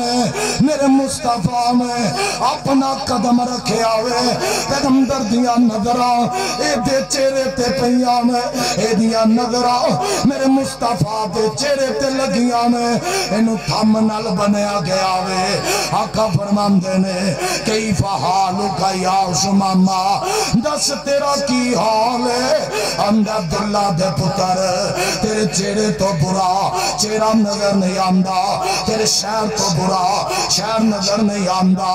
میرے مصطفیٰ نے اپنا قدم رکھے آوے پیغمبر دیا نظرہ اے دے چہرے تے پہیاں میں اے دیا نظرہ میرے مصطفیٰ دے چہرے تے لگیاں نے انہوں تھم نال بنیا گیا وے آقا فرمان دینے کیف حالو کا یا شماما دس تیرا کی حال ہے اندر عبداللہ دے پتر تیرے چہرے تو برا چہرہ نظر نہیں آندہ تیرے شہر تو برا شہر نظر نہیں آندہ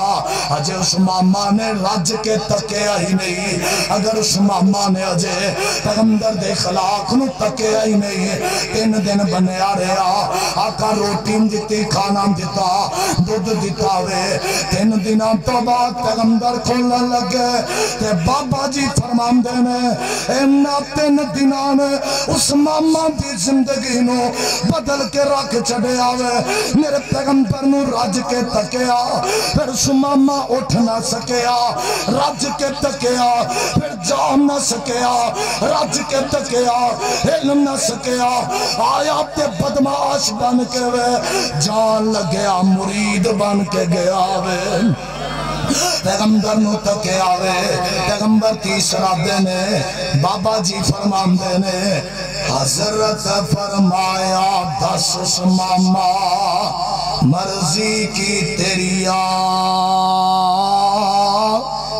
اجے اس ماما نے رج کے تکیا ہی نہیں اگر اس ماما نے اجے پیغمبر دے خلاق نو تکیا ہی نہیں تین دن بنیا رہا آقا روٹی دیتی کھانا دیتا دودھ دیتا وے تین دنوں تو بعد پیغمبر کھولنے لگے تے بابا جی فرمان دینے اینا تین دنوں نے اس ماما دی زندگی نو بدل کے رکھ چڑے آوے میرے پیغمبر نو رج کے تکیا پھر اس ماما اٹھ نہ سکیا رج کے تکیا پھر جام نہ سکیا رج کے تکیا علم نہ سکیا آیا تے بدماش بن کے وے جان لگیا مرید بن کے گیا وے پیغمبر نو تکے آوے پیغمبر تیسرا دینے بابا جی فرمان دینے حضرت فرمایا دس ماما مرضی کی تیری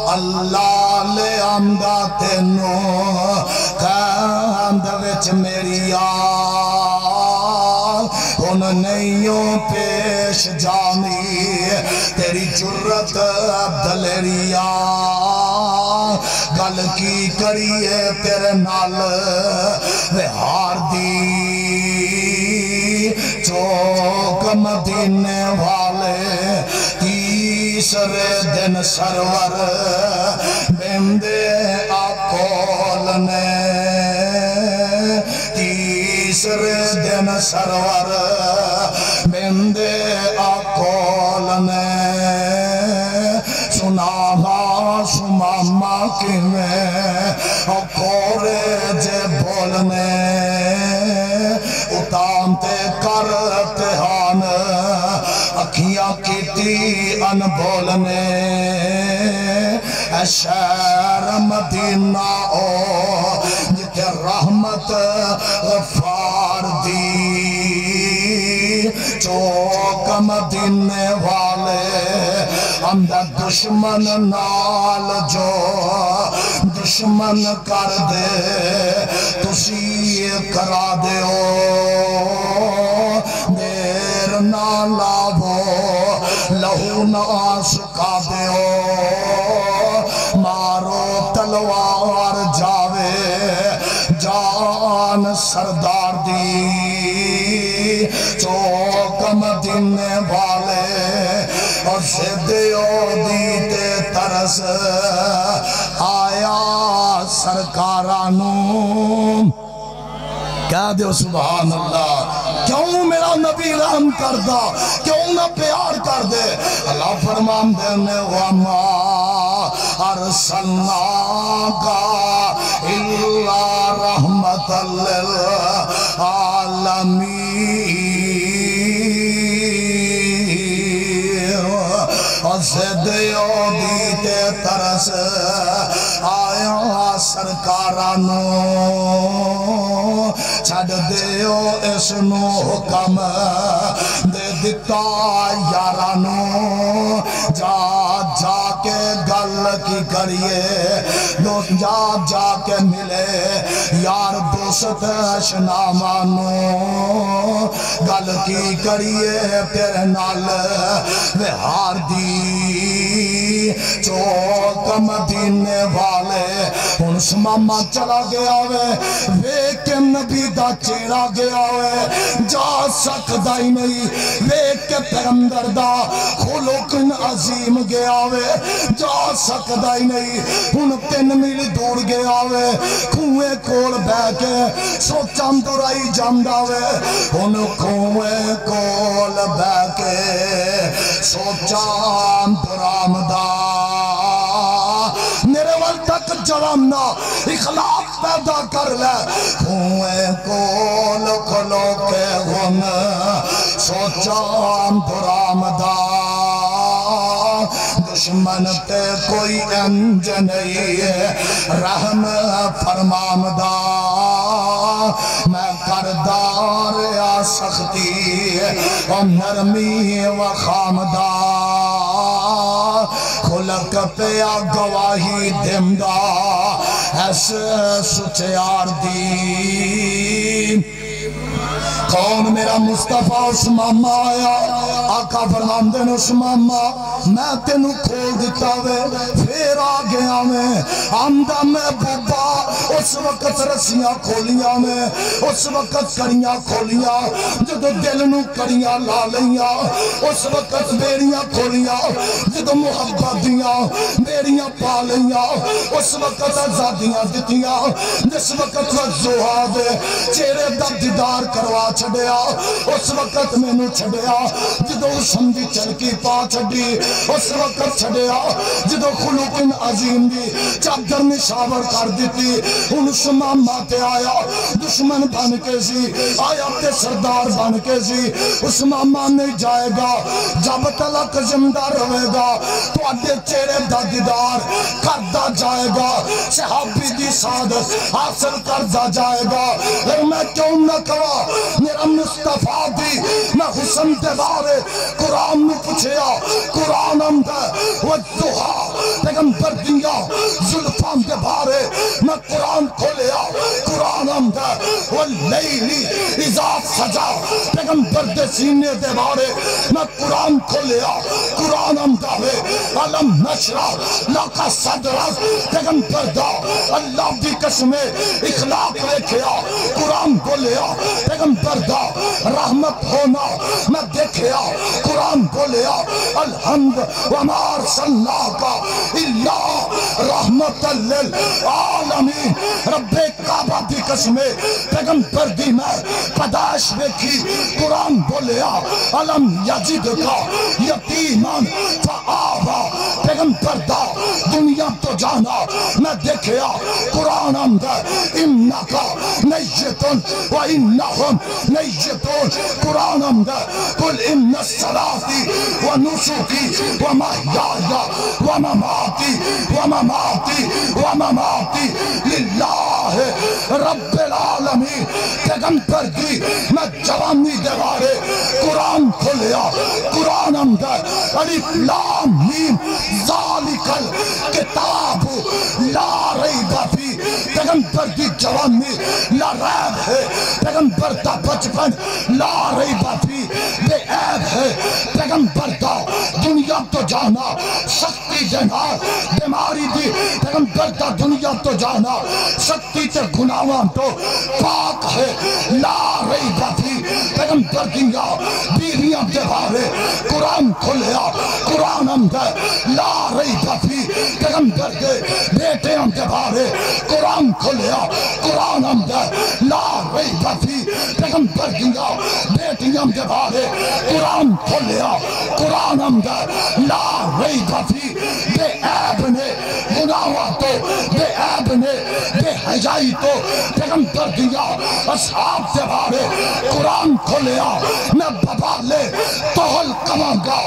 اللہ لے آمدہ تینو قیمد وچ میری ان نیوں پیش جانی تیری جرت دلیریا گل کی کریے تیرے نال وہار دی چوک مدینے والے تیسرے دن سرور بندے آقول نے تیسرے دن سرور بندے آقول نے سناہا سماما کی میں کورے جے بولنے اتانتے کرتے ہان اکھیاں کیتی ان بولنے اے شہر مدینہ او جتے رحمت غفار دی چوک مدینے والے اندر دشمن نال جو دشمن کر دے تسی کرا دیو دیر نہ لاو لہو نہ سکا دیو مارو تلوار جاوے جان سردار دی چوک مدینے والے اور زدیو دیتے ترس آیا سرکارانو کہہ دیو سبحان اللہ کیوں میرا نبی رحم کردہ کیوں نہ پیار کر دے اللہ فرمان دینے وَمَا أَرْسَلْنَاكَ إِلَّا رَحْمَةً لِلْعَالَمِينَ زدیو دیتے ترس آیا سرکارانو چھڑ دیو اس نو حکم دے دیتا یارانو جا جا کے گل کی کریے دوست جا جا کے ملے یار دوست شنامانو گل کی کریے پھر نال وہار دی چوک مدینے والے ان سماما چلا گیا ہوئے ویک کے نبی دا چیرا گیا ہوئے جا سکتا ہی نہیں ویک کے پیغمبر دا خلق عظیم گیا ہوئے جا سکتا ہی نہیں ان 3 میل دور گیا ہوئے کھوئے کول بے کے سوچاں درائی جاندہ ہوئے ان کھوئے کول بے کے سوچاں درامدہ میرے وقت تک جوامنا اخلاق پیدا کر لے کھوئے کول کھلو کے غن سوچاں درامدہ دشمن تے کوئی انج نہیں ہے رحم فرمامدہ میں کردار یا سختی اور نرمی و خامدہ خلق پیا گواہی دمدہ ایسے سچیار دی کون میرا مصطفیٰ اسمامہ آیا آقا فرمان دین اسمامہ میں تینو کھول دیتا ہوئے پھر آگیا میں آمدہ میں بوبا اس وقت رسیاں کھولیاں میں اس وقت کریاں کھولیاں جدو دل نو کریاں لا لیاں اس وقت بیریاں کھولیاں جدو محبت دیاں بیریاں پا لیاں اس وقت آزادیاں دیتیاں جس وقت وزوہا دے چہرے دا دیدار کروا چھڑیا اس وقت میں نو چھڑیا جدو سمجھی چلکی پا چھڑی اس وقت چھڑیا جدو خلوق عظیم دی چادر نشاور کر دیتی ان سمامہ تے آیا دشمن بن کے سی آیا تے سردار بن کے سی اس ماما نہیں جائے گا جب تلک زندہ رہے گا تو آدھے چہرے دا دیدار کردہ جائے گا صحابی دی سعادت حاصل کردہ جائے گا اور میں کیوں نہ کہا میرا مصطفیٰ دی میں حسن دے بارے قرآن میں پوچھیا قرآن اندھا والدہا پیغمبر دیا ظلفان دے بارے میں قرآن کھولیا قرآن اندھا واللیلی اذا سجا پیغمبر دے سینے دے بارے میں قرآن کھولیا قرآن اندھا علم نشرہ لکا صدرہ پیغمبر دا اللہ دی قسمیں اخلاق رکھیا قرآن کھولیا پیغمبر دا رحمت ہونا میں دیکھیا قرآن بولیا الحمد وما ارسلناکا الا رحمت للعالمین رب کعبہ دی قسمیں پیغمبر دی میں پداش دیکھی قرآن بولیا علم یجد کا یتیمان فآبا پیغمبر دا دنیا تو جانا میں دیکھیا قرآن اندر انکا نیتن و انہم نیتون قرآن اندر قل ان الصلاة صلاتی و نسکی و محیایا و مماتی للہ رب العالمین۔ پیغمبر دی میں جوانی دیوارے قرآن کھولیا، قرآن اندر الف لام میم ذالک الکتاب لا ریب فیہ، پیغمبر دی جوانی لا ریب ہے، پیغمبر دا بچپن لا ریب فیہ بے عیب ہے، پیغمبر دا دنیا تو جانا سختی دینا بیماری دی، پیغمبر دا دنیا تو جانا سختی تے گناہاں تو پاک ہے لا ریب فیہ، پیغمبر دیا بیویاں دے بارے قرآن کھولیا، قرآن اندر لا ریب فیہ، پیغمبر دے بیٹیاں دے بارے قرآن کھولیا، قرآن اندر لا ریب فیہ، پیغمبر دیا بیٹیاں دے بارے قرآن کھولیا، قرآن اندر لا ریب فیہ، بے عیب نے گناہاں تو، بے عیب نے بے حیائی تو، پیغمبر دیا اصحاب دے بارے قرآن کھولیا، میں ببالے توہل کمانگا،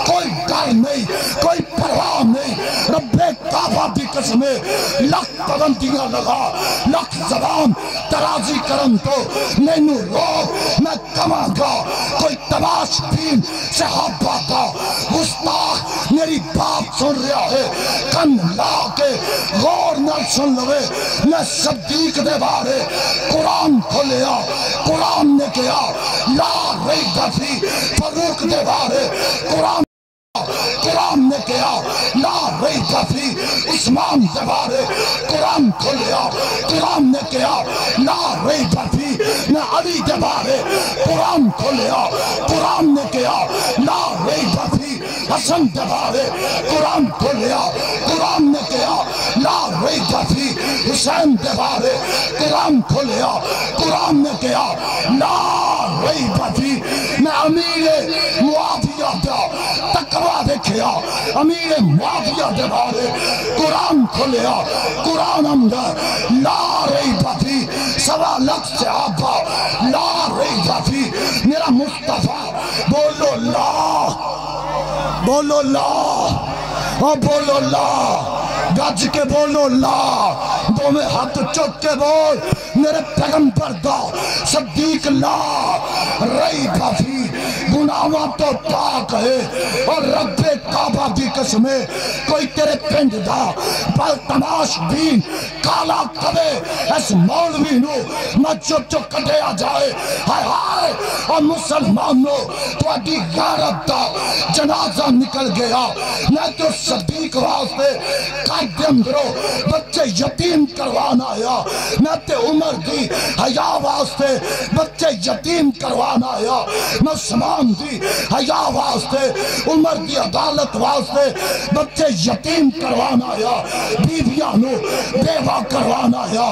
کوئی ڈر نہیں، کوئی پرواہ نہیں، رب کعبہ دی قسمیں لکھ پابندیاں لگا، لکھ زبان ترازی کرن تو نینو روک میں کمانگا، کوئی تماش بین صحابہ کا گستاخ میری بات سن رہا ہے، کن لا کے غور نہ سن لوے، میں صدیق دے بارے قرآن کھولیا، قرآن نے کیا لا ریب فیہ، فاروق دے بارے قرآن نے کیا لا ریب فیہ، عثمان دے بارے قرآن کھولیا، قرآن نے کیا لا ریب فیہ، میں علی دے بارے قرآن کھولیا، قرآن نے کیا لا ریب فیہ، حسن دے بارے قرآن کھولیا، قرآن نے کیا لا ریب فیہ، حسین دے بارے قرآن کھولیا، قرآن نے کیا لا ریب فیہ، میں امیر معاویہ دا تقویٰ دیکھیا، امیر معاویہ دے بارے قرآن کھولیا، قرآن اندر لا ریب فیہ، سوا لکھ صحابہ لا ریب فیہ، میرا مصطفیٰ بولو لا، بولو لا، اور بولو لا، گج کے بولو لا، دو میں ہاتھ چک کے بول میرے پیغمبر دا صدیق لا ریب فیہ، گناہاں تو پاک ہے، اور رب کعبہ دی قسمیں کوئی تیرے پنڈ دا بل تماش بین کالا کبے اس مولوی نو نہ چو کٹے آ جائے، ہائے ہائے، اور مسلمانوں تو اڈی غیرت دا جنازہ نکل گیا، میں تو صدیق واسطے قائد اندروں بچے یتیم کروانا آیا، میں تے عمر دی حیا واسطے بچے یتیم کروانا آیا، میں عثمان دی حیا واسطے عمر دی عدالت واسطے بچے یتیم کروانا آیا، بیویاں نو بیوہ کروانا آیا،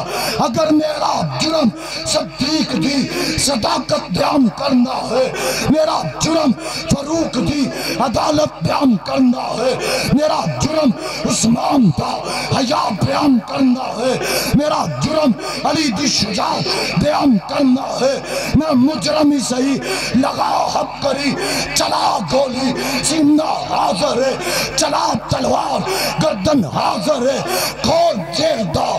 اگر میرا جرم صدیق دی صداقت بیان کرنا ہے، میرا جرم فاروق دی عدالت بیان کرنا ہے، میرا جرم عثمان دا حیا بیان کرنا ہے، میرا جرم علی دی شجاعت بیان کرنا ہے، میں مجرمی صحیح لگا حق کری، چلا گولی سینہ حاضر ہے، چلا تلوار گردن حاضر ہے، کھول دیر دا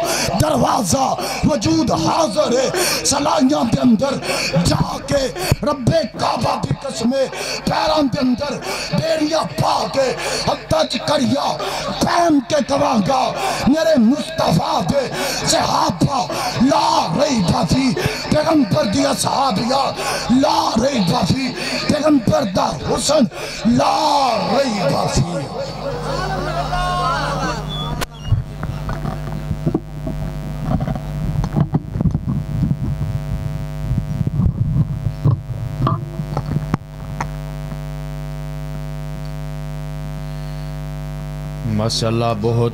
دروازہ وجود حاضر ہے، سلائیاں دے اندر جا کے رب کعبہ کی قسمیں پیران دے اندر بیڑیاں پا کے حتج کریا پہن کے کمانگا، میرے مصطفیٰ دے صحابہ لا ریب فیہ، پیغمبر دی اصحابیہ لا ریب فیہ، پیغمبر دا حسن لا ریب فیہ۔ ماشاءاللہ بہت